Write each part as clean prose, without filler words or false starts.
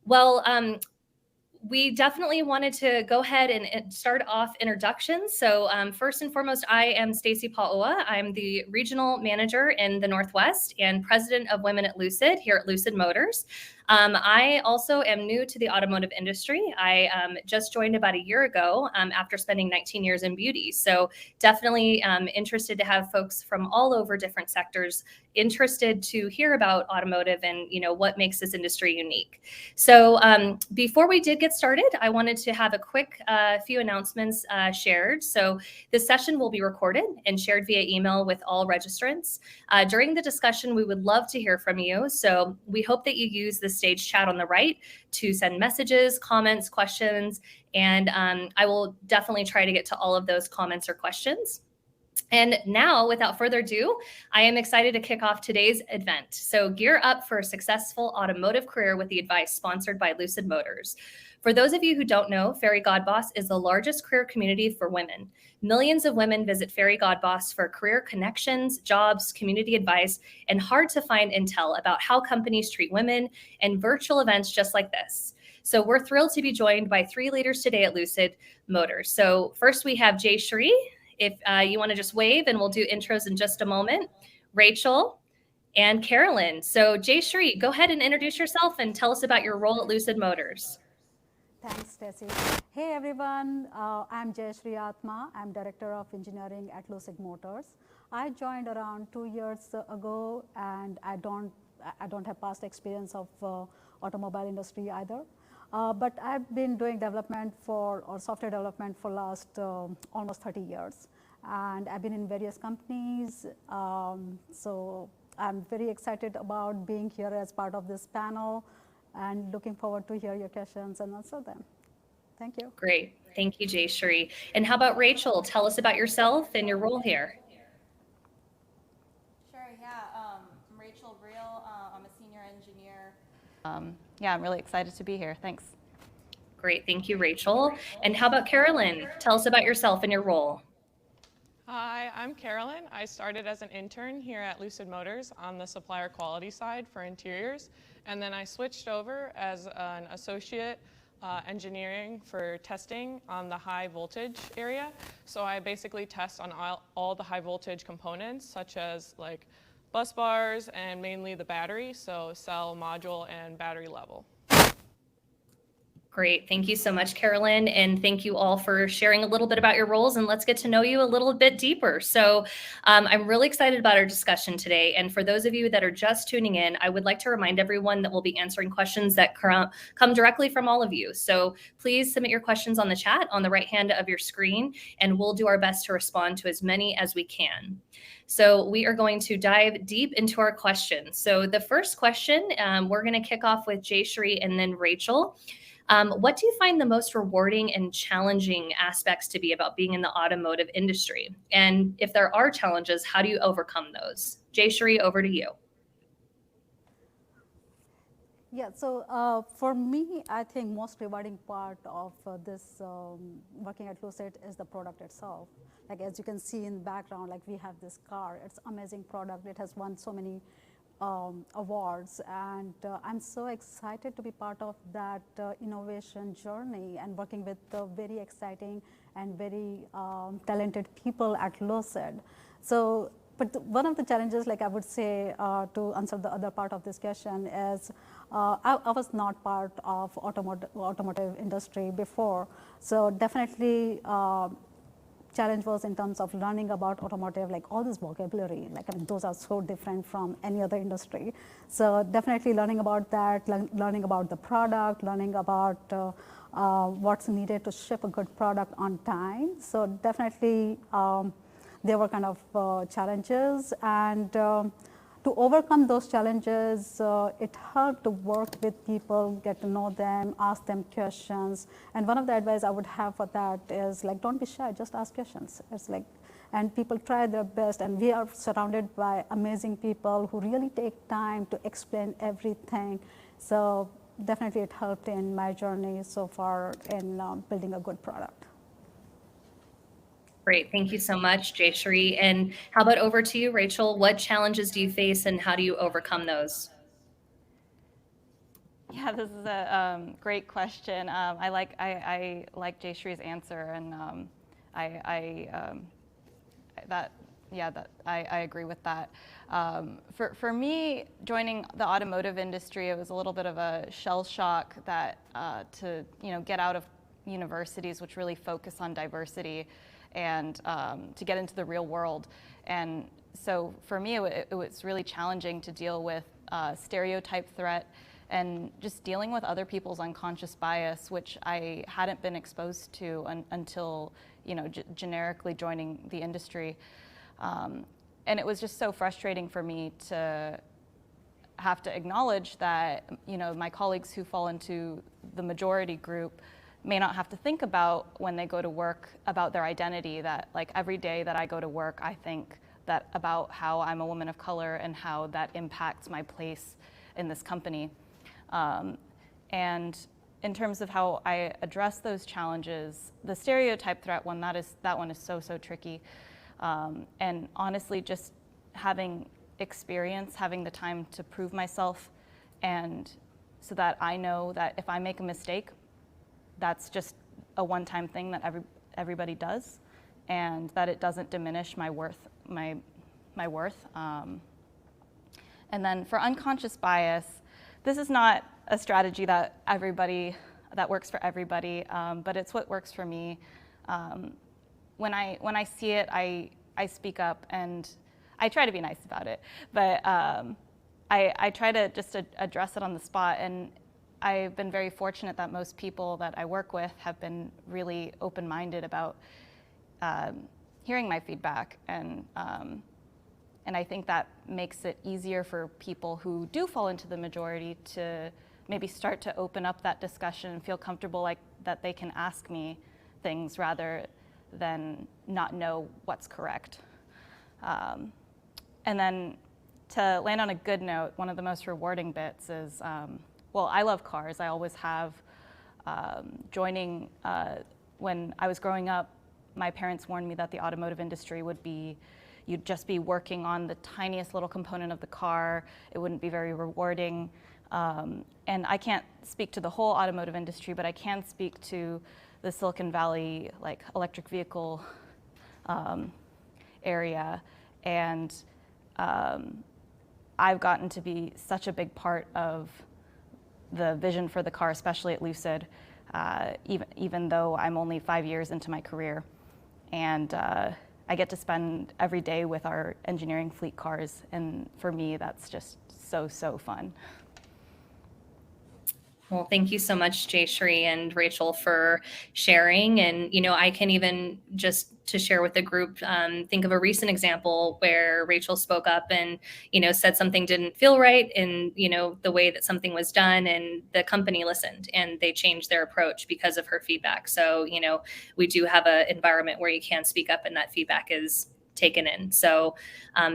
Well, we definitely wanted to go ahead and start off introductions. So first and foremost, I am Stacy Paoa. I'm the regional manager in the Northwest and president of Women at Lucid here at Lucid Motors. I also am new to the automotive industry. I just joined about a year ago after spending 19 years in beauty. So definitely interested to have folks from all over different sectors interested to hear about automotive and what makes this industry unique. So before we did get started, I wanted to have a quick few announcements shared. So this session will be recorded and shared via email with all registrants. During the discussion, we would love to hear from you. So we hope that you use the stage chat on the right to send messages, comments, questions, and I will definitely try to get to all of those comments or questions. And now, without further ado, I am excited to kick off today's event. So gear up for a successful automotive career with the advice sponsored by Lucid Motors. For those of you who don't know, Fairy Godboss is the largest career community for women. Millions of women visit Fairy Godboss for career connections, jobs, community advice, and hard to find intel about how companies treat women and virtual events just like this. So we're thrilled to be joined by 3 leaders today at Lucid Motors. So first we have Jay Shree. If you want to just wave, and we'll do intros in just a moment. Rachel and Carolyn. So Jay Shree, go ahead and introduce yourself and tell us about your role at Lucid Motors. Thanks, Stacy. Hey, everyone. I'm Jayashree Atma. I'm Director of Engineering at Lucid Motors. I joined around 2 years ago, and I don't have past experience of automobile industry either. But I've been doing development or software development for last almost 30 years. And I've been in various companies. So I'm very excited about being here as part of this panel and looking forward to hear your questions and answer them. Thank you. Great. Thank you, Jay Shree. And how about Rachel? Tell us about yourself and your role here. Sure, yeah. I'm Rachel Real. I'm a senior engineer. Yeah, I'm really excited to be here. Thanks. Great. Thank you, Rachel. And how about Carolyn? Tell us about yourself and your role. Hi, I'm Carolyn. I started as an intern here at Lucid Motors on the supplier quality side for interiors, and then I switched over as an associate engineering for testing on the high voltage area. So I basically test on all the high voltage components, such as like bus bars and mainly the battery, so cell, module, and battery level. Great. Thank you so much, Carolyn. And thank you all for sharing a little bit about your roles, and let's get to know you a little bit deeper. So I'm really excited about our discussion today. And for those of you that are just tuning in, I would like to remind everyone that we'll be answering questions that come directly from all of you. So please submit your questions on the chat on the right hand of your screen, and we'll do our best to respond to as many as we can. So we are going to dive deep into our questions. So the first question, we're going to kick off with Jay Shree and then Rachel. What do you find the most rewarding and challenging aspects to be about being in the automotive industry? And if there are challenges, how do you overcome those? Jay Shree, over to you. Yeah, so for me, I think most rewarding part of this working at Lucid is the product itself. Like as you can see in the background, like we have this car. It's an amazing product. It has won so many awards, and I'm so excited to be part of that innovation journey and working with the very exciting and very talented people at Lucid. So, but one of the challenges, like I would say, to answer the other part of this question is, I was not part of automotive industry before, so definitely challenge was in terms of learning about automotive, like all this vocabulary, like I mean, those are so different from any other industry. So definitely learning about that, learning about the product, learning about what's needed to ship a good product on time. So definitely there were kind of challenges, and to overcome those challenges, it helped to work with people, get to know them, ask them questions. And one of the advice I would have for that is like, don't be shy, just ask questions. It's like, and people try their best, and we are surrounded by amazing people who really take time to explain everything. So definitely it helped in my journey so far in building a good product. Great. Thank you so much, Jay Shree. And how about over to you, Rachel? What challenges do you face and how do you overcome those? Yeah, this is a great question. I like Jayshree's answer, and I agree with that. For me, joining the automotive industry, it was a little bit of a shell shock that to get out of universities which really focus on diversity and to get into the real world. And so for me, it was really challenging to deal with stereotype threat and just dealing with other people's unconscious bias, which I hadn't been exposed to until generically joining the industry. And it was just so frustrating for me to have to acknowledge that my colleagues who fall into the majority group may not have to think about when they go to work about their identity, that like every day that I go to work, I think that about how I'm a woman of color and how that impacts my place in this company. And in terms of how I address those challenges, the stereotype threat one, that one is so tricky. And honestly, just having experience, having the time to prove myself, and so that I know that if I make a mistake, that's just a one-time thing that everybody does, and that it doesn't diminish my worth. My worth. And then for unconscious bias, this is not a strategy that works for everybody, but it's what works for me. When I see it, I speak up, and I try to be nice about it, but I try to just address it on the spot. And I've been very fortunate that most people that I work with have been really open-minded about hearing my feedback, and I think that makes it easier for people who do fall into the majority to maybe start to open up that discussion and feel comfortable like that they can ask me things rather than not know what's correct. And then to land on a good note, one of the most rewarding bits is, well, I love cars. I always have. Joining, when I was growing up, my parents warned me that the automotive industry would be, you'd just be working on the tiniest little component of the car. It wouldn't be very rewarding. And I can't speak to the whole automotive industry, but I can speak to the Silicon Valley electric vehicle area. And I've gotten to be such a big part of the vision for the car, especially at Lucid, even though I'm only 5 years into my career. And I get to spend every day with our engineering fleet cars, and for me, that's just so fun. Well, thank you so much, Jayshree and Rachel, for sharing. And, I can even just to share with the group, think of a recent example where Rachel spoke up and, said something didn't feel right in, the way that something was done, and the company listened and they changed their approach because of her feedback. So, we do have an environment where you can speak up and that feedback is taken in. So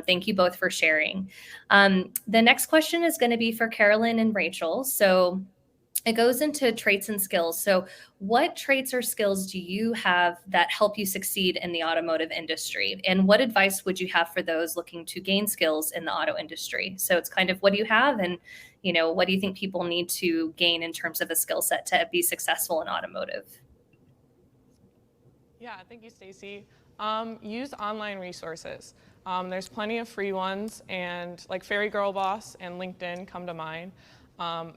thank you both for sharing. The next question is going to be for Carolyn and Rachel. So it goes into traits and skills. So what traits or skills do you have that help you succeed in the automotive industry? And what advice would you have for those looking to gain skills in the auto industry? So it's kind of, what do you have? And, what do you think people need to gain in terms of a skill set to be successful in automotive? Yeah, thank you, Stacy. Use online resources. There's plenty of free ones, and like Fairy Girl Boss and LinkedIn come to mind.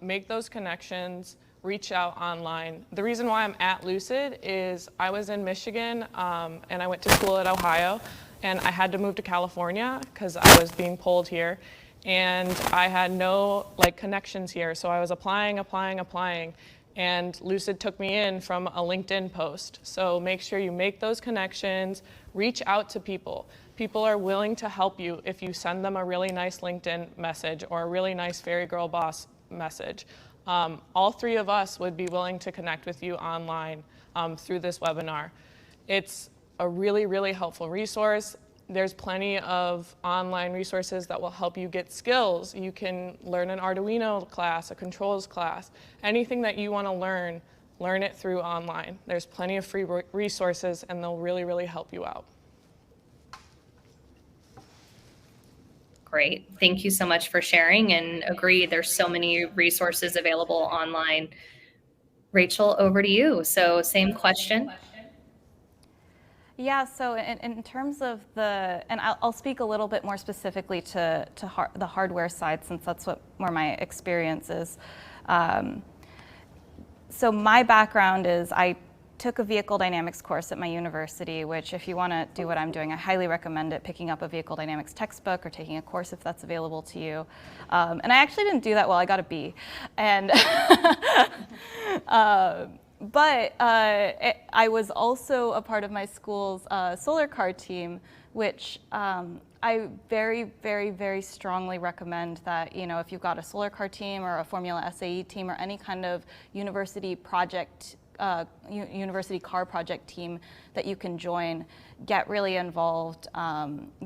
Make those connections, reach out online. The reason why I'm at Lucid is I was in Michigan and I went to school at Ohio, and I had to move to California because I was being pulled here, and I had no connections here. So I was applying, and Lucid took me in from a LinkedIn post. So make sure you make those connections, reach out to people. People are willing to help you if you send them a really nice LinkedIn message or a really nice Fairy Girl Boss message. All three of us would be willing to connect with you online through this webinar. It's a really helpful resource. There's plenty of online resources that will help you get skills. You can learn an Arduino class, a controls class, anything that you want to learn it through online. There's plenty of free resources, and they'll really help you out. Great. Thank you so much for sharing, and agree, there's so many resources available online. Rachel, over to you. So same question. Yeah, so in terms of and I'll speak a little bit more specifically to the hardware side, since that's where my experience is. So my background is I took a vehicle dynamics course at my university, which if you want to do what I'm doing, I highly recommend it, picking up a vehicle dynamics textbook or taking a course if that's available to you. And I actually didn't do that well. I got a B. And but I was also a part of my school's solar car team, which I very, very, very strongly recommend that, you know, if you've got a solar car team or a Formula SAE team or any kind of university project, university car project team that you can join, get really involved,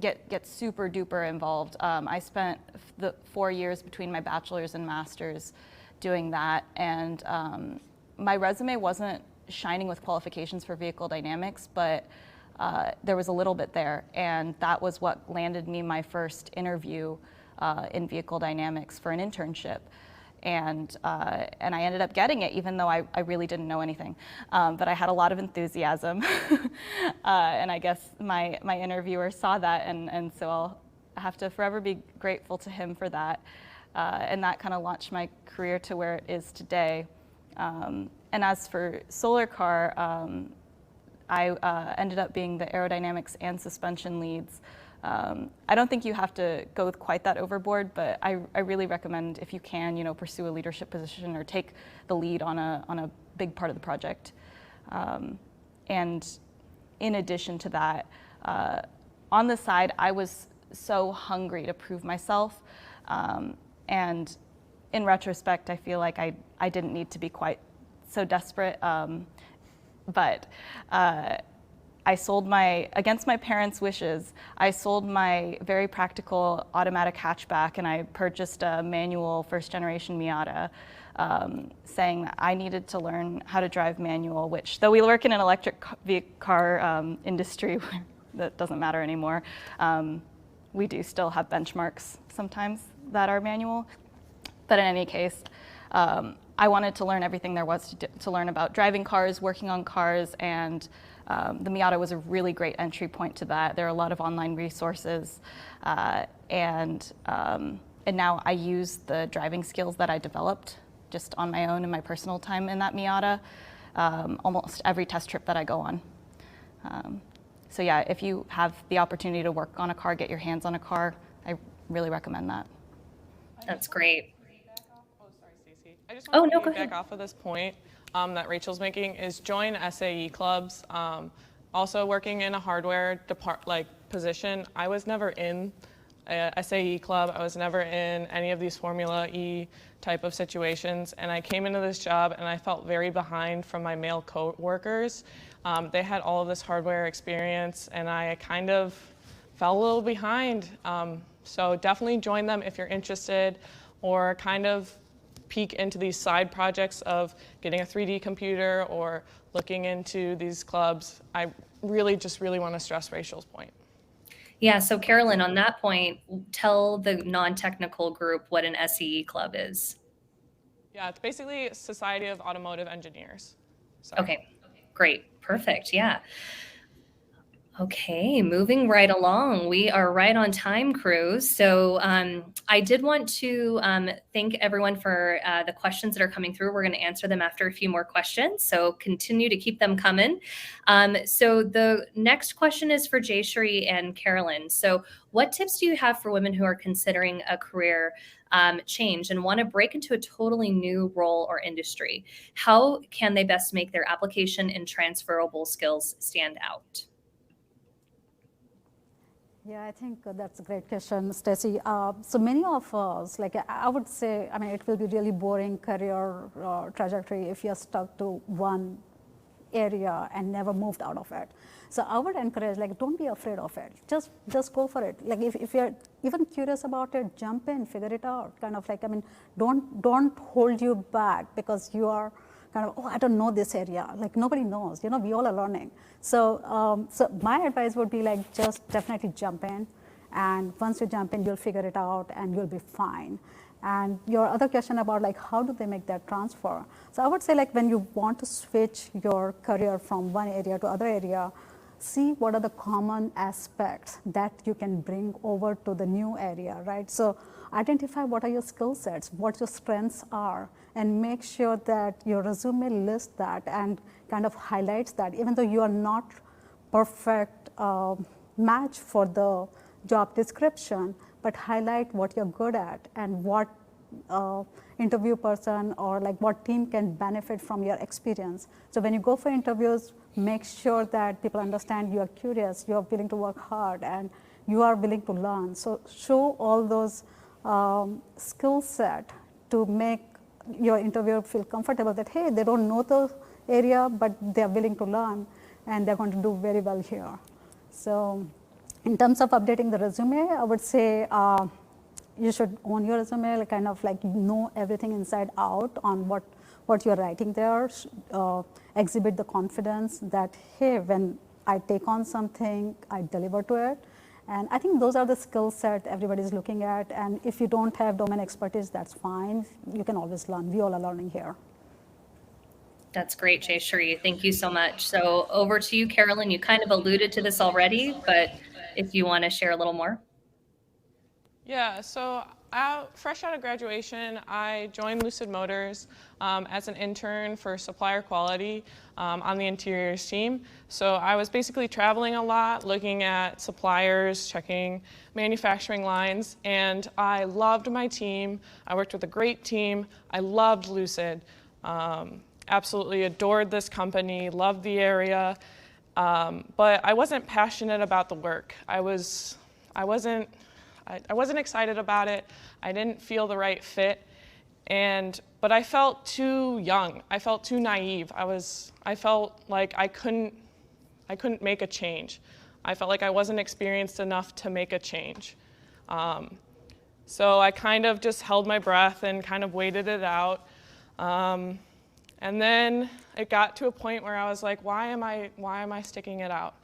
get super duper involved. I spent the 4 years between my bachelor's and master's doing that, and my resume wasn't shining with qualifications for vehicle dynamics, but there was a little bit there, and that was what landed me my first interview in vehicle dynamics for an internship. And I ended up getting it, even though I really didn't know anything. But I had a lot of enthusiasm, and I guess my interviewer saw that, and so I'll have to forever be grateful to him for that. And that kind of launched my career to where it is today. And as for solar car, I ended up being the aerodynamics and suspension leads. I don't think you have to go with quite that overboard, but I really recommend, if you can, you know, pursue a leadership position or take the lead on a big part of the project. And in addition to that, on the side, I was so hungry to prove myself. And in retrospect, I feel like I didn't need to be quite so desperate. But I sold against my parents' wishes, I sold my very practical automatic hatchback, and I purchased a manual first generation Miata, saying that I needed to learn how to drive manual, which, though we work in an electric car industry, that doesn't matter anymore, we do still have benchmarks sometimes that are manual. But in any case, I wanted to learn everything there was to learn about driving cars, working on cars, and the Miata was a really great entry point to that. There are a lot of online resources, and now I use the driving skills that I developed just on my own in my personal time in that Miata, almost every test trip that I go on. So yeah, if you have the opportunity to work on a car, get your hands on a car, I really recommend that. That's great. I just want no, to go back ahead. off of this point that Rachel's making is join SAE clubs. Also working in a hardware position, I was never in a SAE club. I was never in any of these Formula E type of situations, and I came into this job and I felt very behind from my male co-workers. They had all of this hardware experience, and I kind of fell a little behind. So definitely join them if you're interested, or kind of peek into these side projects of getting a 3D computer or looking into these clubs. I really want to stress Rachel's point. Yeah, so Carolyn, on that point, tell the non-technical group what an SEE club is. Yeah, it's basically Society of Automotive Engineers. Sorry. Okay, great, perfect, yeah. Okay, moving right along. We are right on time, crew. So I did want to thank everyone for the questions that are coming through. We're going to answer them after a few more questions, so continue to keep them coming. So the next question is for Jayshree and Carolyn. So what tips do you have for women who are considering a career change and want to break into a totally new role or industry? How can they best make their application and transferable skills stand out? Yeah, I think that's a great question, Stacy. So many of us, like I would say, I mean, it will be really boring career trajectory if you're stuck to one area and never moved out of it. So I would encourage, like, don't be afraid of it. Just go for it. Like if you're even curious about it, jump in, figure it out. Kind of like, I mean, don't hold you back because you are kind of, oh, I don't know this area. Like nobody knows, we all are learning. So, so my advice would be like, just definitely jump in And once you jump in, you'll figure it out and you'll be fine. And your other question about like how do they make that transfer? So I would say like when you want to switch your career from one area to other area, see what are the common aspects that you can bring over to the new area, right? So identify what are your skill sets, what your strengths are, and make sure that your resume lists that and kind of highlights that, even though you are not perfect match for the job description, but highlight what you're good at and what interview person or like what team can benefit from your experience. So when you go for interviews, make sure that people understand you are curious, you are willing to work hard, and you are willing to learn. So show all those skill set to make your interviewer feel comfortable that, hey, they don't know the area, but they are willing to learn, and they're going to do very well here. So in terms of updating the resume, I would say you should own your resume, like kind of like know everything inside out on what you're writing there, exhibit the confidence that, hey, when I take on something, I deliver to it. And I think those are the skill set everybody's looking at. And if you don't have domain expertise, that's fine. You can always learn. We all are learning here. That's great, Jayshree. Thank you so much. So over to you, Carolyn. You kind of alluded to this already, but if you want to share a little more. Yeah, so fresh out of graduation, I joined Lucid Motors as an intern for supplier quality on the interiors team. So I was basically traveling a lot, looking at suppliers, checking manufacturing lines, and I loved my team. I worked with a great team. I loved Lucid. Absolutely adored this company, loved the area, but I wasn't passionate about the work. I wasn't excited about it. I didn't feel the right fit, but I felt too young. I felt too naive. I felt like I couldn't make a change. I felt like I wasn't experienced enough to make a change. So I kind of just held my breath and kind of waited it out. And then it got to a point where I was like, why am I sticking it out?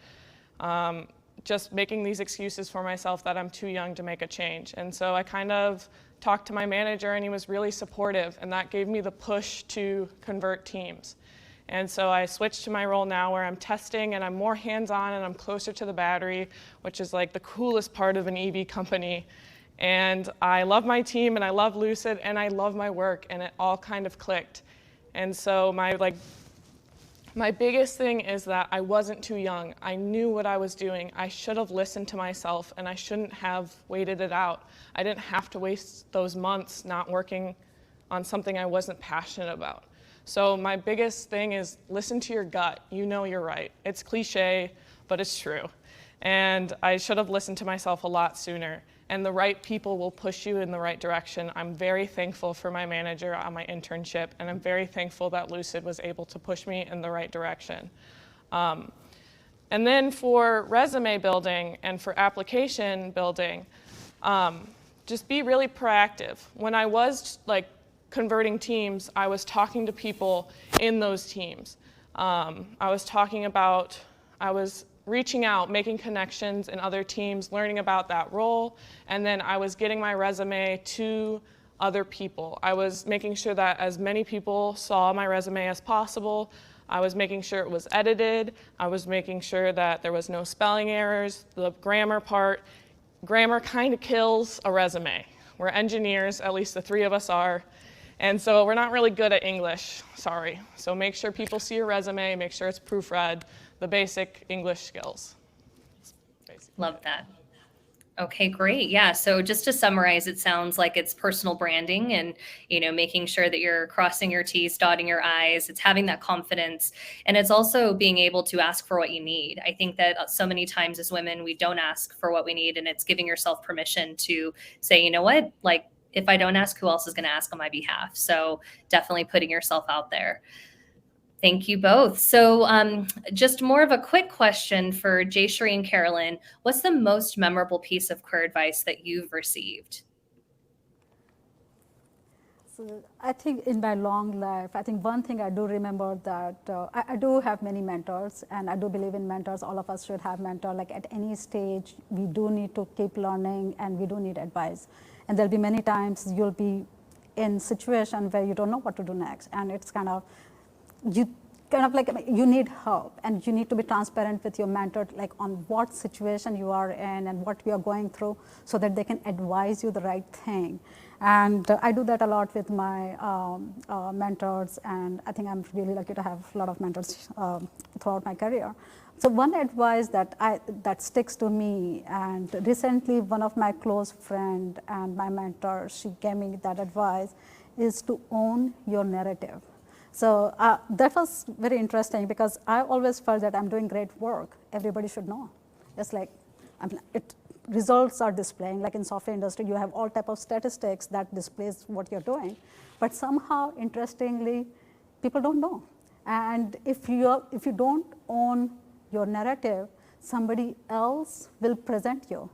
Just making these excuses for myself that I'm too young to make a change. And so I kind of talked to my manager, and he was really supportive, and that gave me the push to convert teams. And so I switched to my role now where I'm testing and I'm more hands-on and I'm closer to the battery, which is like the coolest part of an EV company. And I love my team and I love Lucid and I love my work, and it all kind of clicked. And so my biggest thing is that I wasn't too young. I knew what I was doing. I should have listened to myself, and I shouldn't have waited it out. I didn't have to waste those months not working on something I wasn't passionate about. So my biggest thing is listen to your gut. You know you're right. It's cliche, but it's true. And I should have listened to myself a lot sooner. And the right people will push you in the right direction. I'm very thankful for my manager on my internship, and I'm very thankful that Lucid was able to push me in the right direction. And then for resume building and for application building, just be really proactive. When I was converting teams, I was talking to people in those teams. I was reaching out, making connections in other teams, learning about that role, and then I was getting my resume to other people. I was making sure that as many people saw my resume as possible. I was making sure it was edited. I was making sure that there was no spelling errors. The grammar kind of kills a resume. We're engineers, at least the three of us are, and so we're not really good at English, sorry. So make sure people see your resume, make sure it's proofread, the basic English skills. Love that. Okay, great. Yeah. So just to summarize, it sounds like it's personal branding and, making sure that you're crossing your T's, dotting your I's. It's having that confidence. And it's also being able to ask for what you need. I think that so many times as women, we don't ask for what we need, and it's giving yourself permission to say, you know what, if I don't ask, who else is going to ask on my behalf? So definitely putting yourself out there. Thank you both. So just more of a quick question for Jayshree and Carolyn. What's the most memorable piece of career advice that you've received? So I think in my long life, I think one thing I do remember that I do have many mentors, and I do believe in mentors. All of us should have mentor. Like at any stage, we do need to keep learning, and we do need advice. And there'll be many times you'll be in situation where you don't know what to do next, and it's kind of you need help, and you need to be transparent with your mentor, like on what situation you are in and what you are going through, so that they can advise you the right thing. And I do that a lot with my mentors, and I think I'm really lucky to have a lot of mentors throughout my career. So one advice that sticks to me, and recently one of my close friend and my mentor, she gave me that advice, is to own your narrative. So that was very interesting, because I always felt that I'm doing great work. Everybody should know. It's like results are displaying, like in software industry, you have all type of statistics that displays what you're doing. But somehow, interestingly, people don't know. And if you don't own your narrative, somebody else will present you.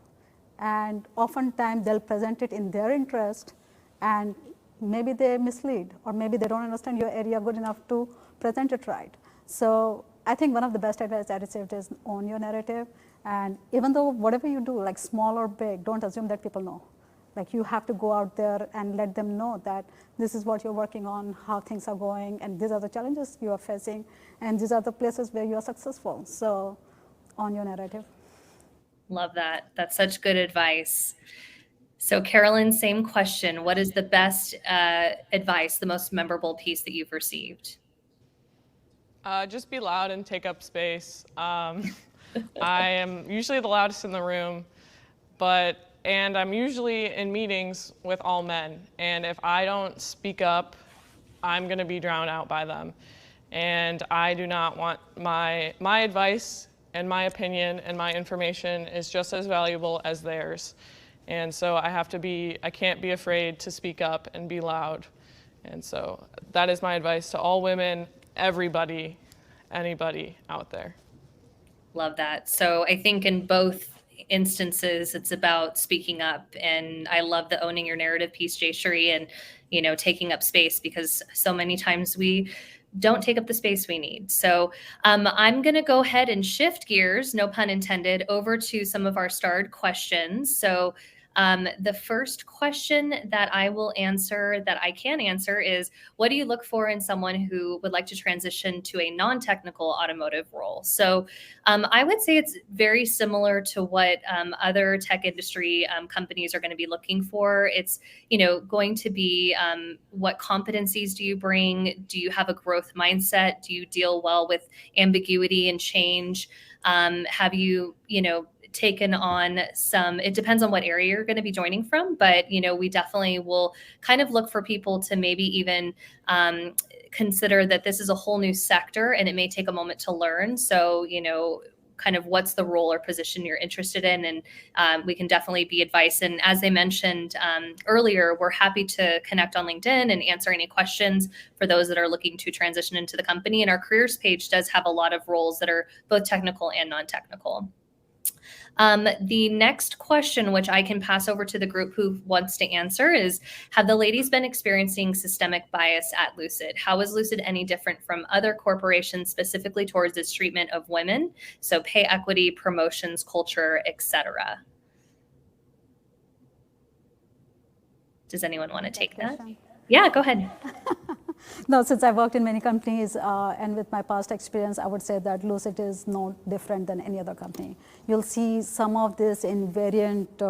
And oftentimes, they'll present it in their interest, and maybe they mislead, or maybe they don't understand your area good enough to present it right. So I think one of the best advice I received is own your narrative. And even though whatever you do, like small or big, don't assume that people know. Like you have to go out there and let them know that this is what you're working on, how things are going, and these are the challenges you are facing, and these are the places where you are successful. So own your narrative. Love that. That's such good advice. So Carolyn, same question. What is the best advice, the most memorable piece that you've received? Just be loud and take up space. I am usually the loudest in the room, and I'm usually in meetings with all men. And if I don't speak up, I'm going to be drowned out by them. And I do not want my advice and my opinion and my information is just as valuable as theirs. And so I can't be afraid to speak up and be loud. And so that is my advice to all women, everybody, anybody out there. Love that. So I think in both instances, it's about speaking up. And I love the owning your narrative piece, Jayshree, and, taking up space, because so many times we don't take up the space we need. So I'm going to go ahead and shift gears, no pun intended, over to some of our starred questions. So the first question that I can answer is, what do you look for in someone who would like to transition to a non-technical automotive role? So I would say it's very similar to what other tech industry companies are going to be looking for. It's, going to be what competencies do you bring? Do you have a growth mindset? Do you deal well with ambiguity and change? Have you, taken on it depends on what area you're going to be joining from, but we definitely will kind of look for people to maybe even consider that this is a whole new sector and it may take a moment to learn. So kind of what's the role or position you're interested in, and we can definitely be advice. And as I mentioned earlier, we're happy to connect on LinkedIn and answer any questions for those that are looking to transition into the company. And our careers page does have a lot of roles that are both technical and non-technical. The next question, which I can pass over to the group who wants to answer, is, have the ladies been experiencing systemic bias at Lucid? How is Lucid any different from other corporations, specifically towards its treatment of women? So pay equity, promotions, culture, etc. Does anyone want to take that? Yeah, go ahead. No, since I've worked in many companies and with my past experience, I would say that Lucid is no different than any other company. You'll see some of this in variant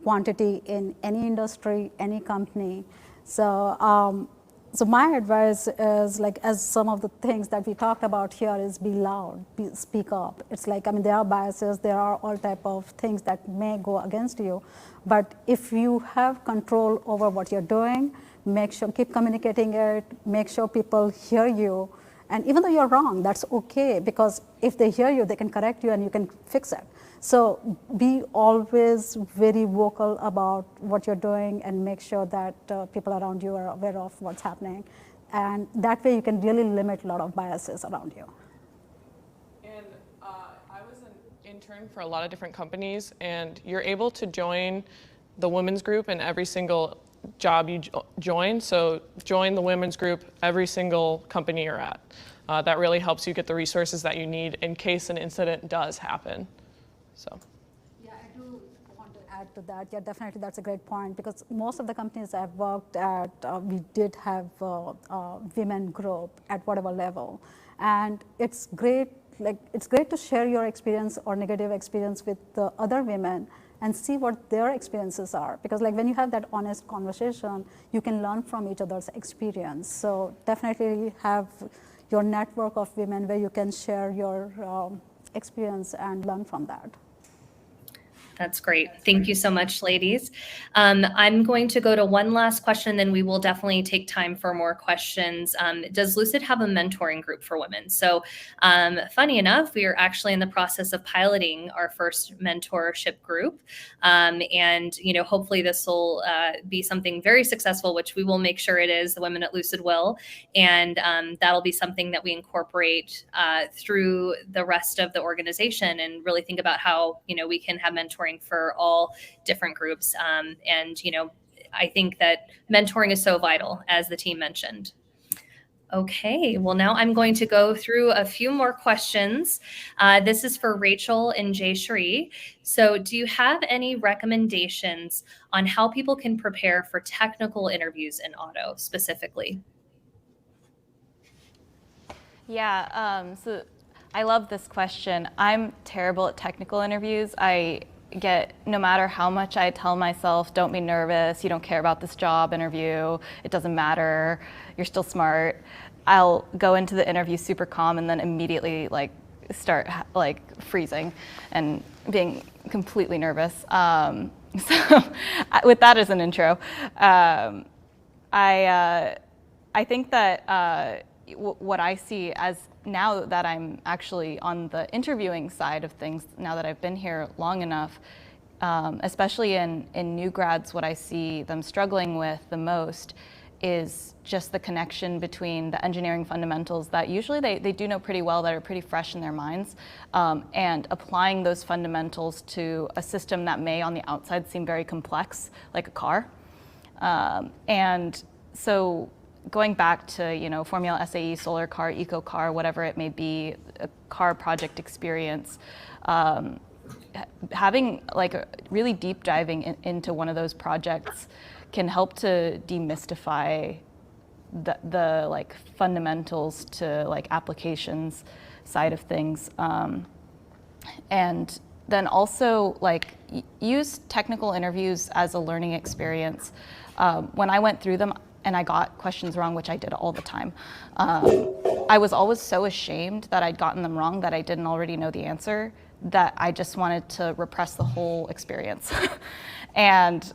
quantity in any industry, any company. So, so my advice is, like, as some of the things that we talked about here, is be loud, speak up. It's like, there are biases, there are all type of things that may go against you. But if you have control over what you're doing, make sure, keep communicating it, make sure people hear you. And even though you're wrong, that's okay, because if they hear you, they can correct you and you can fix it. So be always very vocal about what you're doing, and make sure that people around you are aware of what's happening. And that way you can really limit a lot of biases around you. And I was an intern for a lot of different companies, and you're able to join the women's group in every single job you join. So join the women's group every single company you're at. That really helps you get the resources that you need in case an incident does happen. So. Yeah, I do want to add to that. Yeah, definitely, that's a great point, because most of the companies I've worked at, we did have women group at whatever level, and it's great. Like, it's great to share your experience or negative experience with the other women and see what their experiences are, because like when you have that honest conversation, you can learn from each other's experience. So definitely have your network of women where you can share your experience and learn from that. That's great. Thank you so much, ladies. I'm going to go to one last question, then we will definitely take time for more questions. Does Lucid have a mentoring group for women? So funny enough, we are actually in the process of piloting our first mentorship group. And hopefully this will be something very successful, which we will make sure it is. The women at Lucid will. And that'll be something that we incorporate through the rest of the organization, and really think about how we can have mentoring for all different groups. I think that mentoring is so vital, as the team mentioned. Okay, well, now I'm going to go through a few more questions. This is for Rachel and Jay Shree. So do you have any recommendations on how people can prepare for technical interviews in auto specifically? Yeah, so I love this question. I'm terrible at technical interviews. I get, no matter how much I tell myself, don't be nervous, you don't care about this job interview, it doesn't matter, you're still smart, I'll go into the interview super calm and then immediately start freezing and being completely nervous. So with that as an intro, I think that what I see, as now that I'm actually on the interviewing side of things, now that I've been here long enough, especially in new grads, what I see them struggling with the most is just the connection between the engineering fundamentals that usually they do know pretty well, that are pretty fresh in their minds, and applying those fundamentals to a system that may on the outside seem very complex, like a car. And so going back to Formula SAE, solar car, eco car, whatever it may be, a car project experience, having really deep diving into one of those projects can help to demystify the fundamentals to applications side of things, and then also use technical interviews as a learning experience. When I went through them and I got questions wrong, which I did all the time, I was always so ashamed that I'd gotten them wrong, that I didn't already know the answer, that I just wanted to repress the whole experience. And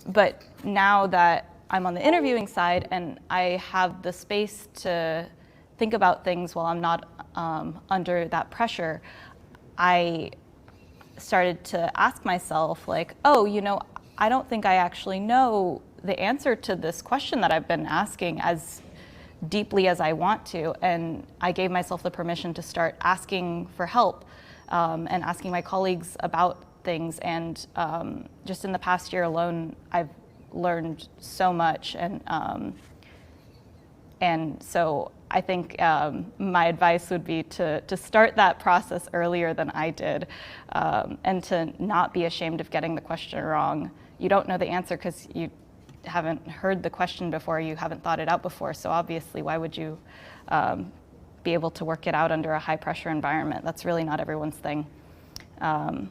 but now that I'm on the interviewing side and I have the space to think about things while I'm not under that pressure, I started to ask myself, oh, I don't think I actually know the answer to this question that I've been asking as deeply as I want to. And I gave myself the permission to start asking for help, and asking my colleagues about things. And just in the past year alone, I've learned so much. And so I think my advice would be to start that process earlier than I did, and to not be ashamed of getting the question wrong. You don't know the answer because you haven't heard the question before, you haven't thought it out before, so obviously why would you be able to work it out under a high pressure environment? That's really not everyone's thing. Yeah,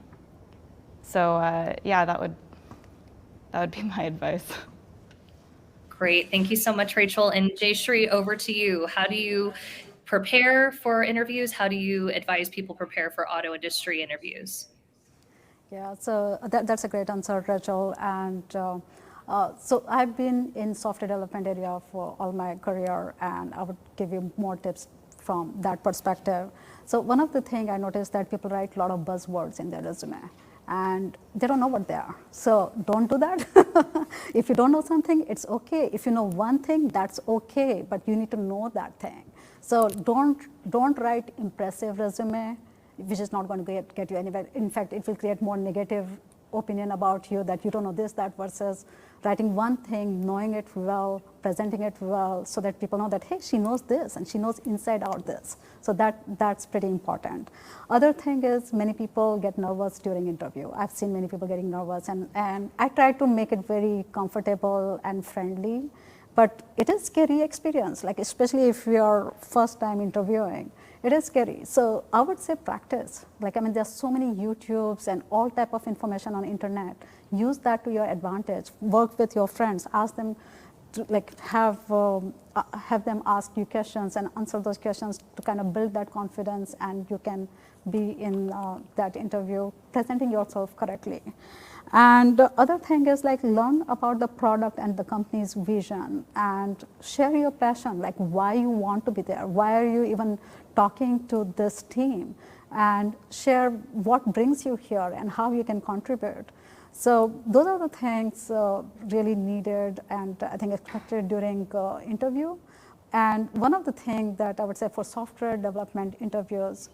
that would be my advice. Great, thank you so much, Rachel. And Jay Shree, over to you. How do you prepare for interviews? How do you advise people prepare for auto industry interviews? Yeah, so that's a great answer, Rachel. And so I've been in software development area for all my career, and I would give you more tips from that perspective. So one of the things I noticed that people write a lot of buzzwords in their resume, and they don't know what they are. So don't do that. If you don't know something, it's okay. If you know one thing, that's okay, but you need to know that thing. So don't write impressive resume, which is not going to get you anywhere. In fact, it will create more negative opinion about you that you don't know this, that, versus writing one thing, knowing it well, presenting it well, so that people know that, hey, she knows this and she knows inside out this. So that's pretty important. Other thing is many people get nervous during interview. I've seen many people getting nervous, and I try to make it very comfortable and friendly. But it is scary experience, like especially if you're first time interviewing, it is scary. So I would say practice. Like, I mean, there's so many YouTubes and all type of information on internet. Use that to your advantage. Work with your friends. Ask them to have them ask you questions and answer those questions to kind of build that confidence, and you can be in that interview presenting yourself correctly. And the other thing is learn about the product and the company's vision, and share your passion, like why you want to be there, why are you even talking to this team, and share what brings you here and how you can contribute. So those are the things really needed and I think expected during interview. And one of the things that I would say for software development interviews,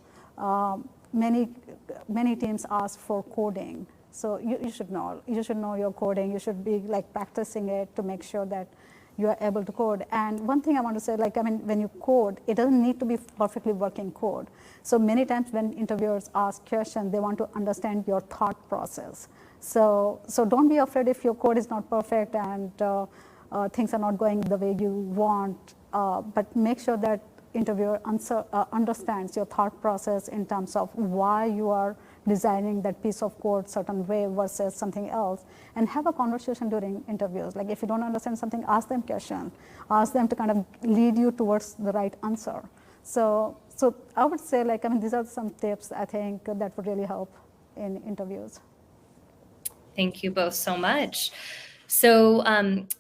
many teams ask for coding. So you should know your coding. You should be practicing it to make sure that you are able to code. And one thing I want to say, when you code, it doesn't need to be perfectly working code. So many times when interviewers ask questions, they want to understand your thought process. So don't be afraid if your code is not perfect and things are not going the way you want, but make sure that interviewer understands your thought process in terms of why you are designing that piece of code certain way versus something else, and have a conversation during interviews. Like if you don't understand something, ask them question, ask them to kind of lead you towards the right answer. So I would say these are some tips I think that would really help in interviews. Thank you both so much. So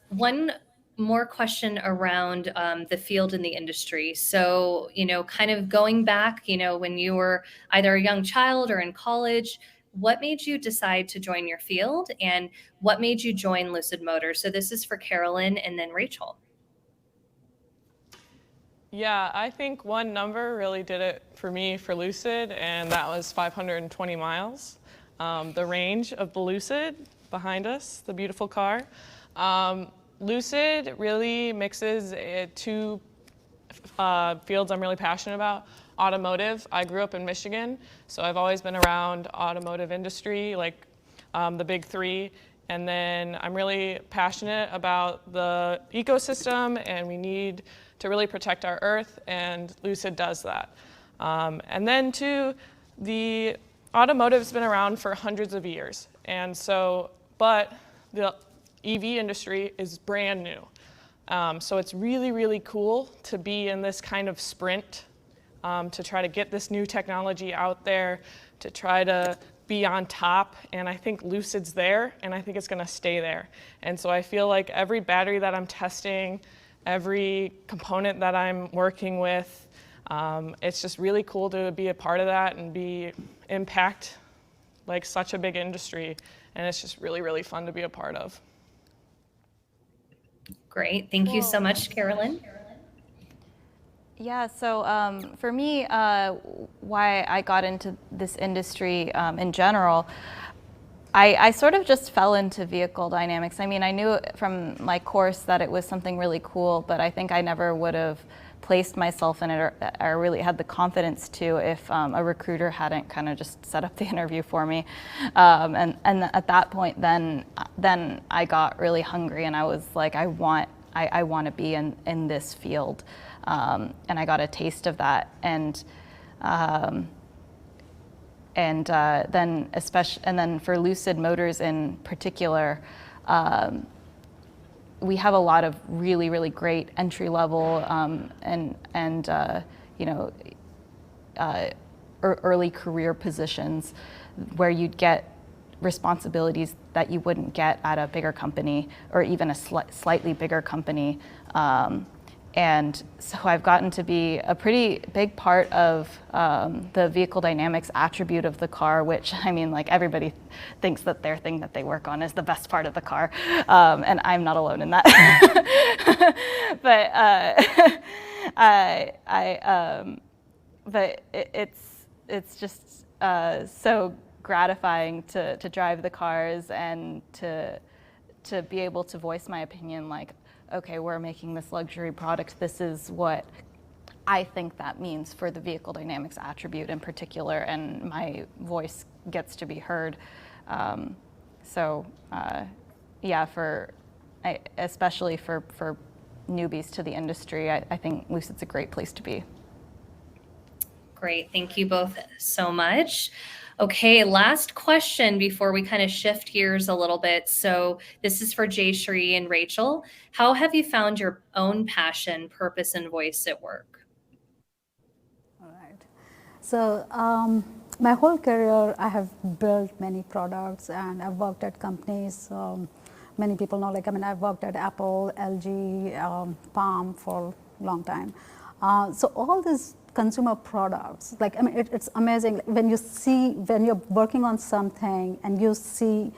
one more question around the field in the industry. So, kind of going back, when you were either a young child or in college, what made you decide to join your field, and what made you join Lucid Motors? So this is for Carolyn and then Rachel. Yeah, I think one number really did it for me for Lucid, and that was 520 miles. The range of the Lucid behind us, the beautiful car. Lucid really mixes two fields I'm really passionate about. Automotive. I grew up in Michigan, so I've always been around automotive industry, like the big three. And then I'm really passionate about the ecosystem, and we need to really protect our Earth, and Lucid does that. And then too, the automotive's been around for hundreds of years, and so, but the EV industry is brand new. So it's really, really cool to be in this kind of sprint to try to get this new technology out there, to try to be on top, and I think Lucid's there, and I think it's gonna stay there. And so I feel like every battery that I'm testing, every component that I'm working with, it's just really cool to be a part of that and impact such a big industry, and it's just really, really fun to be a part of. Great, thank you so much, Carolyn. Yeah, so for me, why I got into this industry in general, I sort of just fell into vehicle dynamics. I mean, I knew from my course that it was something really cool, but I think I never would have placed myself in it or really had the confidence to if a recruiter hadn't kind of just set up the interview for me. And at that point, then I got really hungry, and I was like, I want to be in this field. And I got a taste of that, and then for Lucid Motors in particular, we have a lot of really, really great entry level early career positions where you'd get responsibilities that you wouldn't get at a bigger company or even a slightly bigger company. And so I've gotten to be a pretty big part of the vehicle dynamics attribute of the car, which, I mean, everybody thinks that their thing that they work on is the best part of the car. And I'm not alone in that. But it's just so gratifying to drive the cars and to be able to voice my opinion, like, okay, we're making this luxury product. This is what I think that means for the vehicle dynamics attribute in particular, and my voice gets to be heard. Yeah, especially for newbies to the industry, I think Lucid's a great place to be. Great, thank you both so much. Okay, last question before we kind of shift gears a little bit. So this is for Jayshree and Rachel. How have you found your own passion, purpose, and voice at work? All right. So my whole career, I have built many products, and I've worked at companies. Many people know, like, I mean, I've worked at Apple, LG, Palm for a long time. So all these consumer products, like, I mean, it's amazing when you're working on something and you see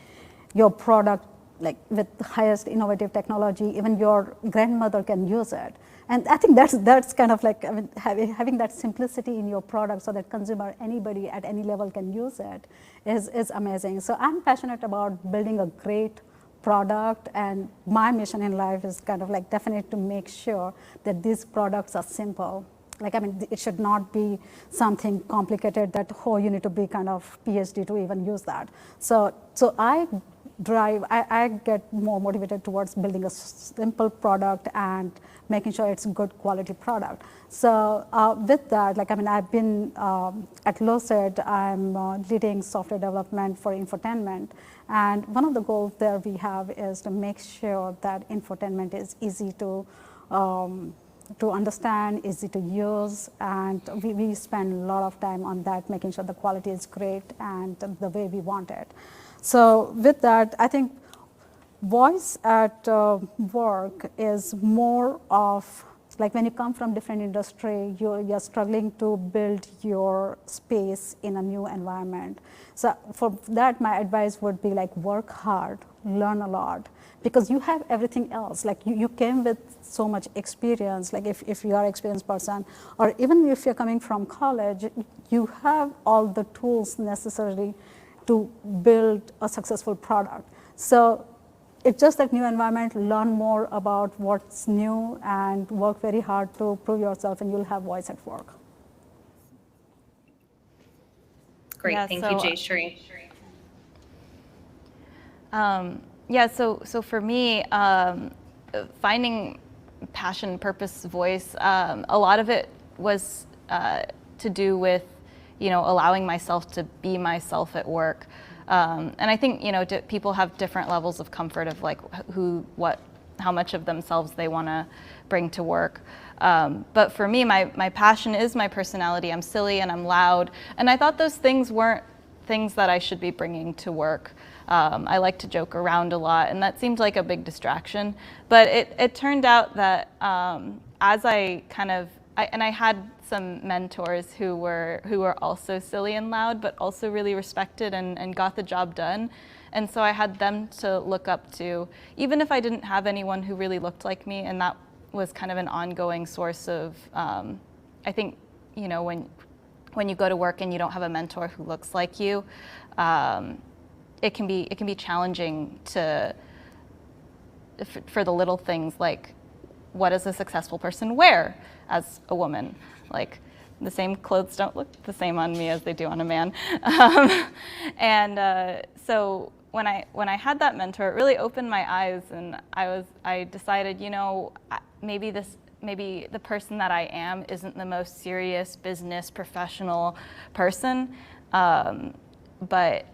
your product, like, with the highest innovative technology, even your grandmother can use it. And I think that's kind of like, I mean, having that simplicity in your product so that consumer, anybody at any level can use it is amazing. So I'm passionate about building a great product, and my mission in life is kind of like definitely to make sure that these products are simple. Like, I mean, it should not be something complicated that, oh, you need to be kind of PhD to even use that. So I get more motivated towards building a simple product and making sure it's a good quality product. So with that, like, I mean, I've been at Lucid, I'm leading software development for infotainment. And one of the goals there we have is to make sure that infotainment is easy to understand, easy to use, and we spend a lot of time on that, making sure the quality is great and the way we want it. So with that, I think voice at work is more of, like, when you come from different industry, you're struggling to build your space in a new environment. So for that, my advice would be, like, work hard, learn a lot, because you have everything else. Like, you came with so much experience. Like, if you are an experienced person, or even if you're coming from college, you have all the tools necessary to build a successful product. So it's just that new environment, learn more about what's new and work very hard to prove yourself, and you'll have voice at work. Great, Yeah, thank you, Jayshree. Yeah, so for me, finding passion, purpose, voice, a lot of it was to do with, allowing myself to be myself at work. And I think, people have different levels of comfort of, like, how much of themselves they want to bring to work. But for me, my passion is my personality. I'm silly and I'm loud. And I thought those things weren't things that I should be bringing to work. I like to joke around a lot, and that seemed like a big distraction. But it turned out that as I had some mentors who were also silly and loud, but also really respected and got the job done. And so I had them to look up to, even if I didn't have anyone who really looked like me. And that was kind of an ongoing source of, I think, when you go to work and you don't have a mentor who looks like you, it can be challenging for the little things, like, what does a successful person wear as a woman? Like, the same clothes don't look the same on me as they do on a man. So when I had that mentor, it really opened my eyes, and I decided, maybe the person that I am isn't the most serious business professional person, but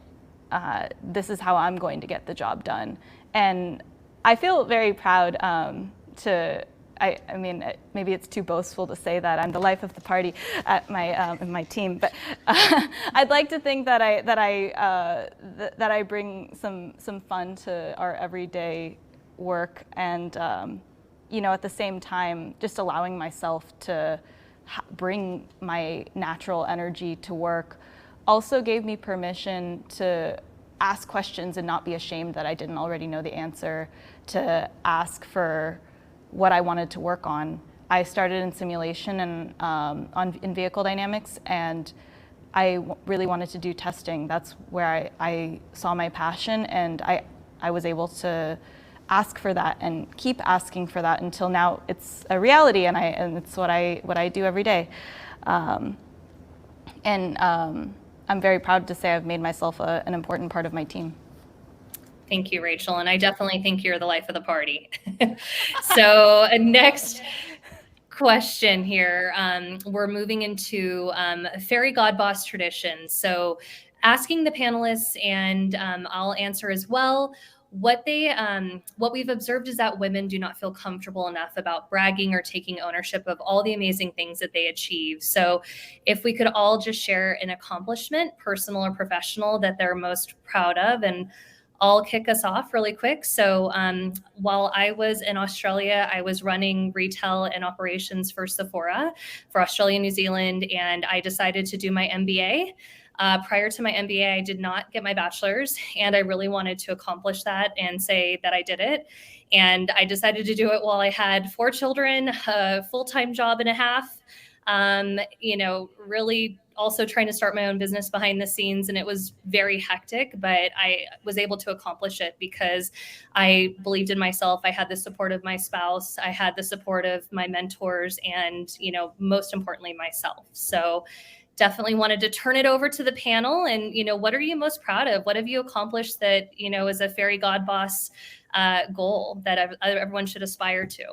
this is how I'm going to get the job done. And I feel very proud I mean, maybe it's too boastful to say that I'm the life of the party at my team, but I'd like to think that I bring some fun to our everyday work, and at the same time, just allowing myself to bring my natural energy to work also gave me permission to ask questions and not be ashamed that I didn't already know the answer, to ask for what I wanted to work on. I started in simulation and in vehicle dynamics, and really wanted to do testing. That's where I saw my passion, and I was able to ask for that and keep asking for that until now it's a reality, and it's what I do every day. I'm very proud to say I've made myself an important part of my team. Thank you, Rachel. And I definitely think you're the life of the party. So next question here. We're moving into fairy god boss tradition. So asking the panelists, and I'll answer as well, what we've observed is that women do not feel comfortable enough about bragging or taking ownership of all the amazing things that they achieve. So if we could all just share an accomplishment, personal or professional, that they're most proud of, and I'll kick us off really quick. So while I was in Australia, I was running retail and operations for Sephora for Australia, New Zealand, and I decided to do my MBA. Prior to my MBA, I did not get my bachelor's, and I really wanted to accomplish that and say that I did it. And I decided to do it while I had 4 children, a full-time job and a half, really also trying to start my own business behind the scenes. And it was very hectic, but I was able to accomplish it because I believed in myself. I had the support of my spouse. I had the support of my mentors and, most importantly, myself. So definitely wanted to turn it over to the panel. And, what are you most proud of? What have you accomplished that, is a fairy god boss goal that everyone should aspire to?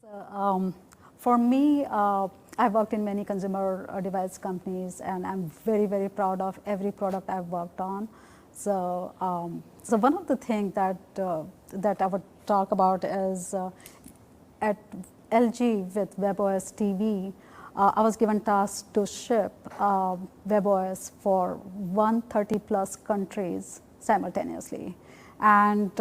So, for me, I've worked in many consumer device companies, and I'm very, very proud of every product I've worked on. So, so one of the things that I would talk about is at LG with WebOS TV, I was given task to ship WebOS for 130 plus countries simultaneously. And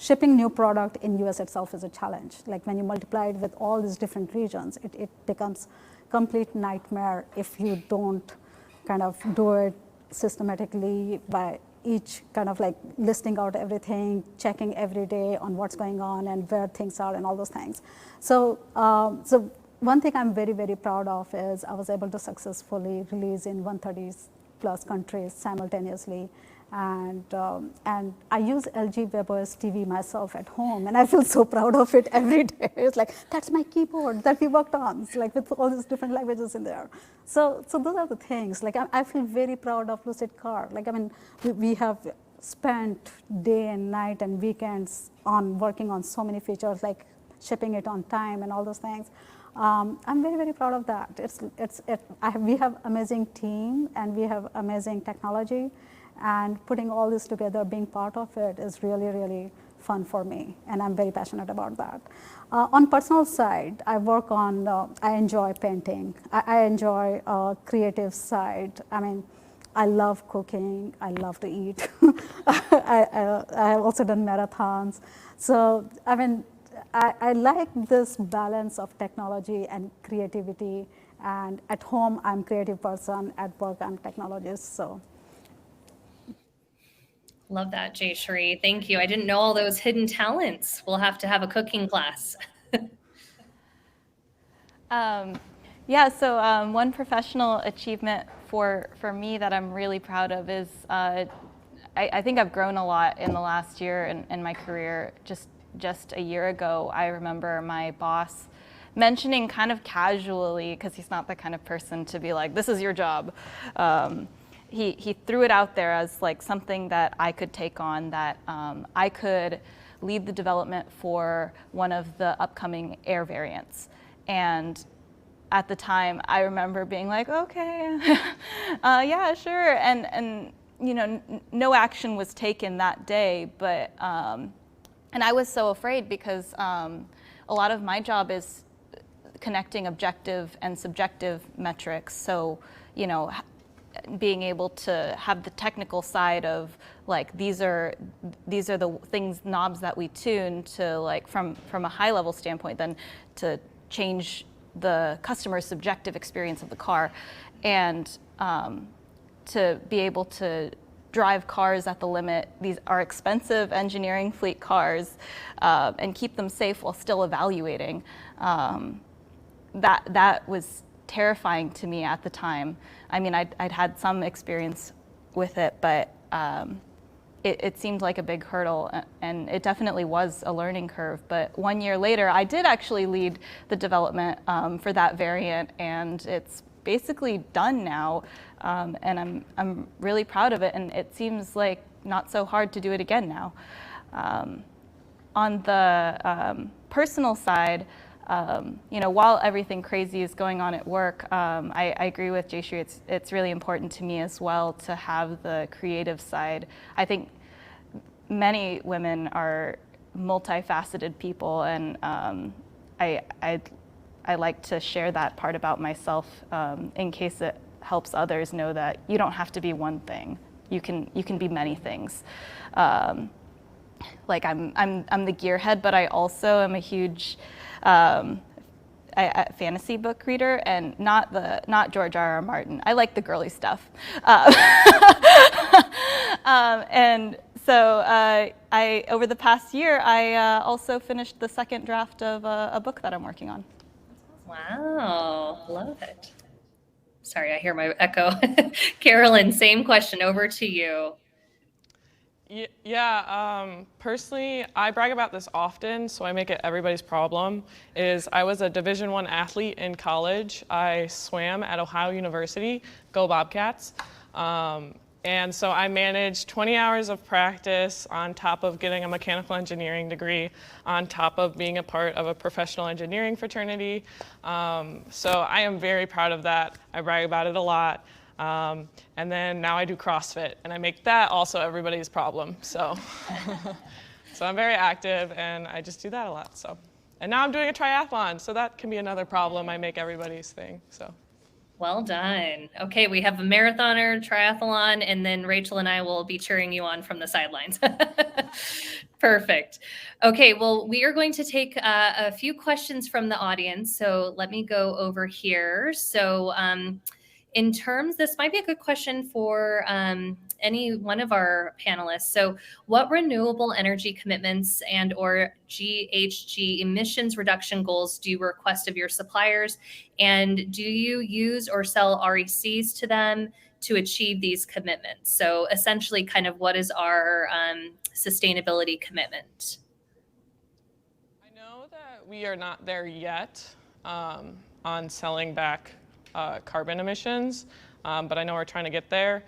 shipping new product in US itself is a challenge. Like when you multiply it with all these different regions, it becomes complete nightmare if you don't kind of do it systematically by each kind of like listing out everything, checking every day on what's going on and where things are and all those things. So, so one thing I'm very, very proud of is I was able to successfully release in 130 plus countries simultaneously. And I use LG WebOS TV myself at home, and I feel so proud of it every day. It's like, that's my keyboard that we worked on, it's like with all these different languages in there. So those are the things. Like I feel very proud of Lucid Car. Like we have spent day and night and weekends on working on so many features, like shipping it on time and all those things. I'm very, very proud of that. We have amazing team and we have amazing technology. And putting all this together, being part of it is really, really fun for me, and I'm very passionate about that. On personal side, I work on, I enjoy painting. I enjoy creative side. I mean, I love cooking. I love to eat. I have also done marathons. So, I mean, I like this balance of technology and creativity. And at home, I'm a creative person. At work, I'm a technologist. So. Love that, Jayshree. Thank you. I didn't know all those hidden talents. We'll have to have a cooking class. So one professional achievement for me that I'm really proud of is I think I've grown a lot in the last year in my career. Just a year ago, I remember my boss mentioning kind of casually, because he's not the kind of person to be like, this is your job. He threw it out there as like something that I could take on, that I could lead the development for one of the upcoming Air variants. And at the time, I remember being like, okay, yeah, sure. And no action was taken that day, but, and I was so afraid because a lot of my job is connecting objective and subjective metrics. So, being able to have the technical side of like these are the things, knobs that we tune to, like from a high level standpoint, then to change the customer's subjective experience of the car, and to be able to drive cars at the limit. These are expensive engineering fleet cars, and keep them safe while still evaluating. that was terrifying to me at the time. I mean, I'd had some experience with it, but it seemed like a big hurdle, and it definitely was a learning curve. But 1 year later, I did actually lead the development for that variant, and it's basically done now, and I'm really proud of it, and it seems like not so hard to do it again now. On the personal side, while everything crazy is going on at work, I agree with Jayshree. It's really important to me as well to have the creative side. I think many women are multifaceted people, and I like to share that part about myself in case it helps others know that you don't have to be one thing. You can be many things. Like I'm the gearhead, but I also am a huge fantasy book reader, and not George R.R. Martin. I like the girly stuff, and so I over the past year I also finished the second draft of a book that I'm working on. Wow, love it. Sorry, I hear my echo. Carolyn, same question, over to you. Yeah, personally, I brag about this often, so I make it everybody's problem, is I was a Division I athlete in college. I swam at Ohio University, go Bobcats. And so I managed 20 hours of practice on top of getting a mechanical engineering degree, on top of being a part of a professional engineering fraternity. So I am very proud of that. I brag about it a lot. And then now I do CrossFit, and I make that also everybody's problem. So, so I'm very active, and I just do that a lot. So, and now I'm doing a triathlon, so that can be another problem. I make everybody's thing. So. Well done. Okay, we have a marathoner, triathlon, and then Rachel and I will be cheering you on from the sidelines. Perfect. Okay, well, we are going to take a few questions from the audience. So let me go over here. So in terms, this might be a good question for any one of our panelists. So what renewable energy commitments and or GHG emissions reduction goals do you request of your suppliers? And do you use or sell RECs to them to achieve these commitments? So essentially, kind of what is our sustainability commitment? I know that we are not there yet on selling back carbon emissions, but I know we're trying to get there.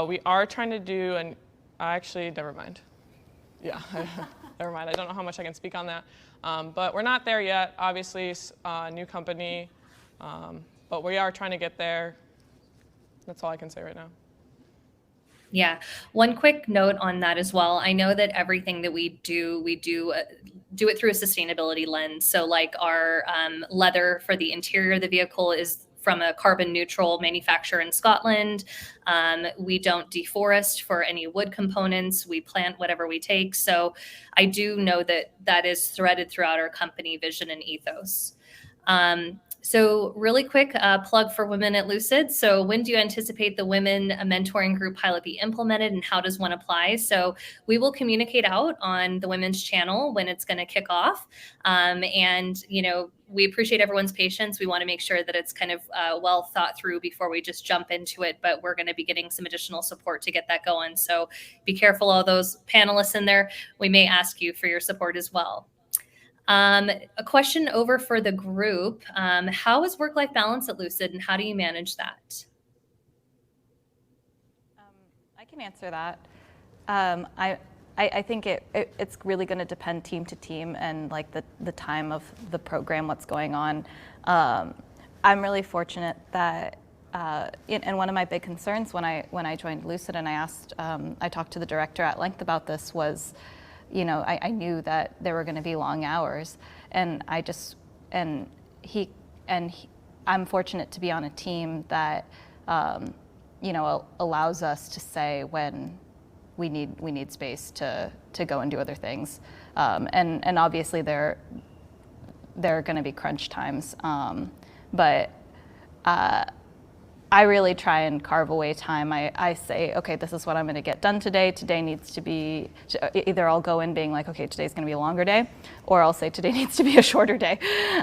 We are trying to do actually, never mind. Yeah, never mind. I don't know how much I can speak on that. But we're not there yet. Obviously, new company, but we are trying to get there. That's all I can say right now. Yeah. One quick note on that as well. I know that everything that we do it through a sustainability lens. So like our leather for the interior of the vehicle is from a carbon neutral manufacturer in Scotland. We don't deforest for any wood components. We plant whatever we take. So I do know that that is threaded throughout our company vision and ethos. So really quick plug for women at Lucid. So when do you anticipate the women mentoring group pilot be implemented, and how does one apply? So we will communicate out on the women's channel when it's going to kick off. And, we appreciate everyone's patience. We want to make sure that it's kind of well thought through before we just jump into it, but we're going to be getting some additional support to get that going. So be careful, all those panelists in there. We may ask you for your support as well. A question over for the group. How is work-life balance at Lucid, and how do you manage that? I can answer that. I think it's really going to depend team to team and like the time of the program, what's going on. I'm really fortunate that, and one of my big concerns when I joined Lucid and I talked to the director at length about this was, I knew that there were going to be long hours, and I'm fortunate to be on a team that, allows us to say when we need space to go and do other things, and obviously there are going to be crunch times, but I really try and carve away time. I say, okay, this is what I'm going to get done today. Today needs to be, either I'll go in being like, okay, today's going to be a longer day, or I'll say today needs to be a shorter day,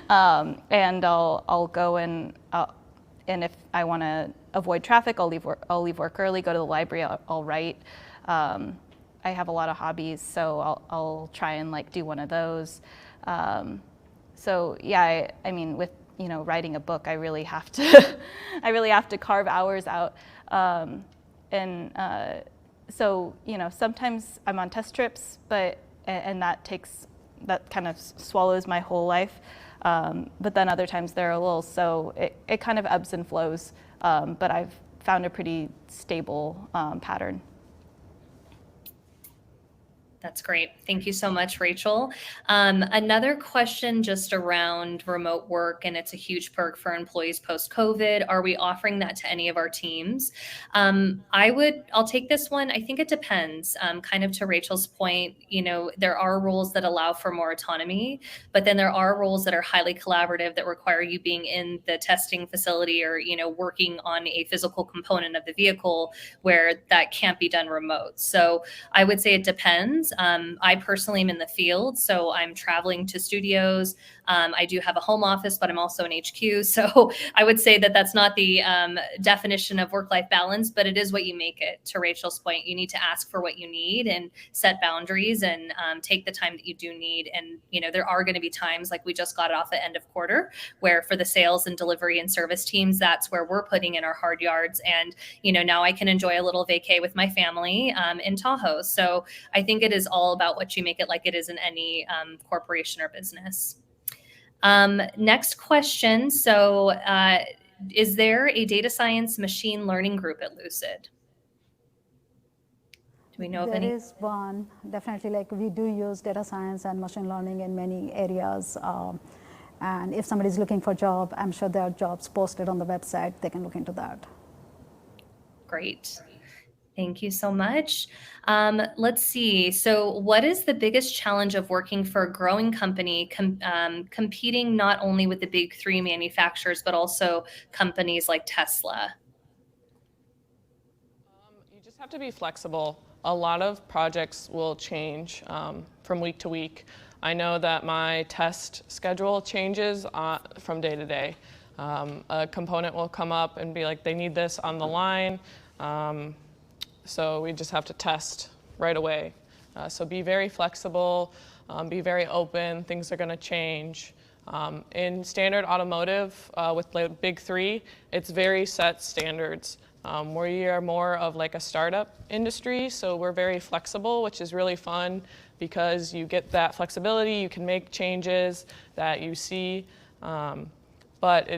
and I'll go and if I want to avoid traffic, I'll leave work early, go to the library, I'll write. I have a lot of hobbies, so I'll try and like do one of those. So yeah, I mean, with writing a book, I really have to carve hours out. So sometimes I'm on test trips, and that kind of swallows my whole life. But then other times they're a little, so it kind of ebbs and flows. But I've found a pretty stable pattern. That's great. Thank you so much, Rachel. Another question just around remote work, and it's a huge perk for employees post-COVID. Are we offering that to any of our teams? I'll take this one. I think it depends. Kind of to Rachel's point, there are roles that allow for more autonomy, but then there are roles that are highly collaborative that require you being in the testing facility or, working on a physical component of the vehicle where that can't be done remote. So I would say it depends. I personally am in the field, so I'm traveling to studios. I do have a home office, but I'm also in HQ. So I would say that that's not the definition of work-life balance, but it is what you make it. To Rachel's point, you need to ask for what you need and set boundaries and take the time that you do need. And, there are going to be times like we just got off the end of quarter where for the sales and delivery and service teams, that's where we're putting in our hard yards. And, now I can enjoy a little vacay with my family in Tahoe. So I think it is all about what you make it like it is in any corporation or business. Next question. So is there a data science machine learning group at Lucid? Do we know of any? There is one, definitely. Like we do use data science and machine learning in many areas. And if somebody's looking for a job, I'm sure there are jobs posted on the website. They can look into that. Great. Thank you so much. Let's see. So what is the biggest challenge of working for a growing company, competing not only with the big three manufacturers, but also companies like Tesla? You just have to be flexible. A lot of projects will change from week to week. I know that my test schedule changes from day to day. A component will come up and be like, they need this on the line. So we just have to test right away. So be very flexible, be very open, things are gonna change. In standard automotive, with the big three, it's very set standards. We are more of like a startup industry, so we're very flexible, which is really fun because you get that flexibility, you can make changes that you see. But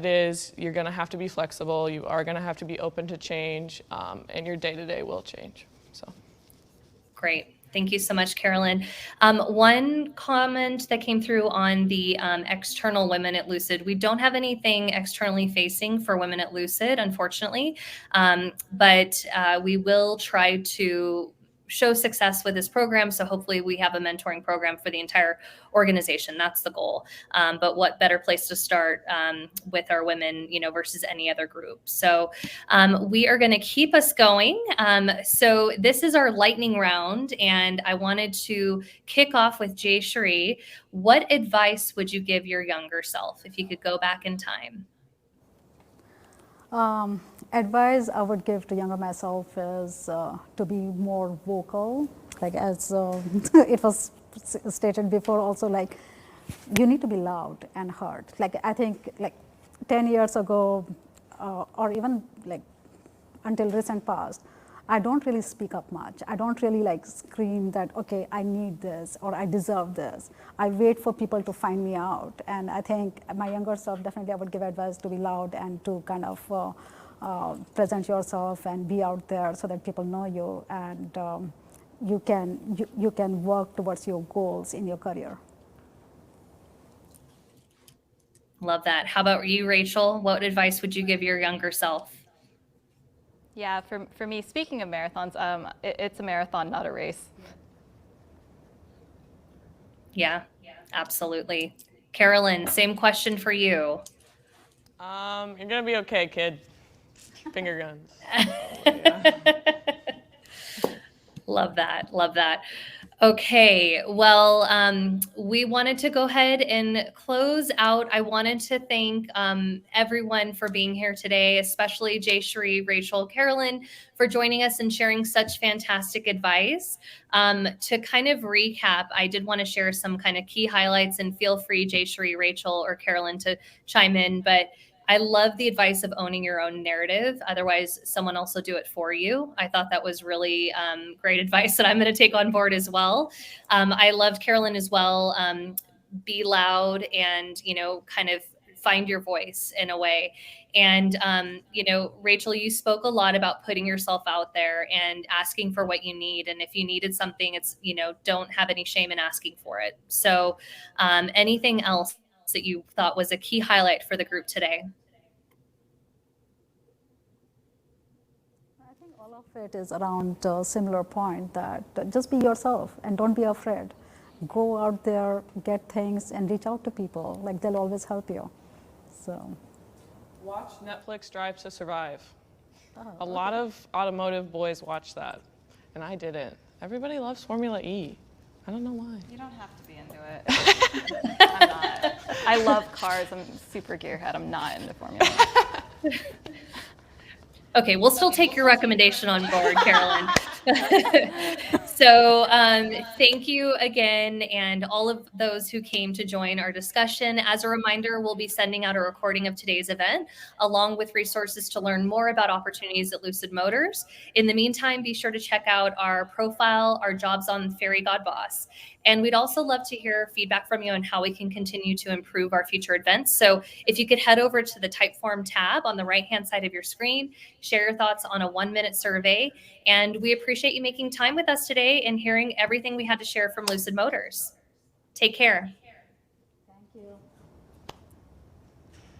you're going to have to be flexible, you are going to have to be open to change, and your day-to-day will change. So, great. Thank you so much, Carolyn. One comment that came through on the external women at Lucid. We don't have anything externally facing for women at Lucid, unfortunately, but we will try to show success with this program. So hopefully we have a mentoring program for the entire organization. That's the goal. But what better place to start with our women, versus any other group. So we are going to keep us going. So this is our lightning round, and I wanted to kick off with Jay Cherie. What advice would you give your younger self if you could go back in time? Advice I would give to younger myself is to be more vocal, like as it was stated before also, like you need to be loud and heard. Like I think like 10 years ago or even like until recent past, I don't really speak up much. I don't really like scream that, okay, I need this or I deserve this. I wait for people to find me out. And I think my younger self, definitely I would give advice to be loud and to kind of present yourself and be out there so that people know you and you can work towards your goals in your career. Love that. How about you, Rachel? What advice would you give your younger self? Yeah, for me, speaking of marathons, it's a marathon, not a race. Yeah, absolutely. Carolyn, same question for you. You're going to be okay, kid. Finger guns. Love that. Love that. Okay, well, we wanted to go ahead and close out. I wanted to thank everyone for being here today, especially Jay, Sheree, Rachel, Carolyn, for joining us and sharing such fantastic advice. To kind of recap, I did want to share some kind of key highlights, and feel free, Jay, Sheree, Rachel, or Carolyn, to chime in. But I love the advice of owning your own narrative. Otherwise, someone else will do it for you. I thought that was really great advice that I'm going to take on board as well. I loved Carolyn as well. Be loud and, kind of find your voice in a way. And, Rachel, you spoke a lot about putting yourself out there and asking for what you need. And if you needed something, it's, don't have any shame in asking for it. So anything else that you thought was a key highlight for the group today? I think all of it is around a similar point, that just be yourself and don't be afraid. Go out there, get things, and reach out to people. Like, they'll always help you. So, Watch Netflix Drive to Survive. A lot of automotive boys watch that, and I didn't. Everybody loves Formula E. I don't know why. You don't have to be into it. I'm not. I love cars. I'm super gearhead. I'm not into Formula. Okay, we'll still take your recommendation on board, Carolyn. So thank you again, and all of those who came to join our discussion. As a reminder, we'll be sending out a recording of today's event, along with resources to learn more about opportunities at Lucid Motors. In the meantime, be sure to check out our profile, our jobs on Fairy God Boss. And we'd also love to hear feedback from you on how we can continue to improve our future events. So if you could head over to the Typeform tab on the right-hand side of your screen, share your thoughts on a 1-minute survey. And we appreciate you making time with us today and hearing everything we had to share from Lucid Motors. Take care.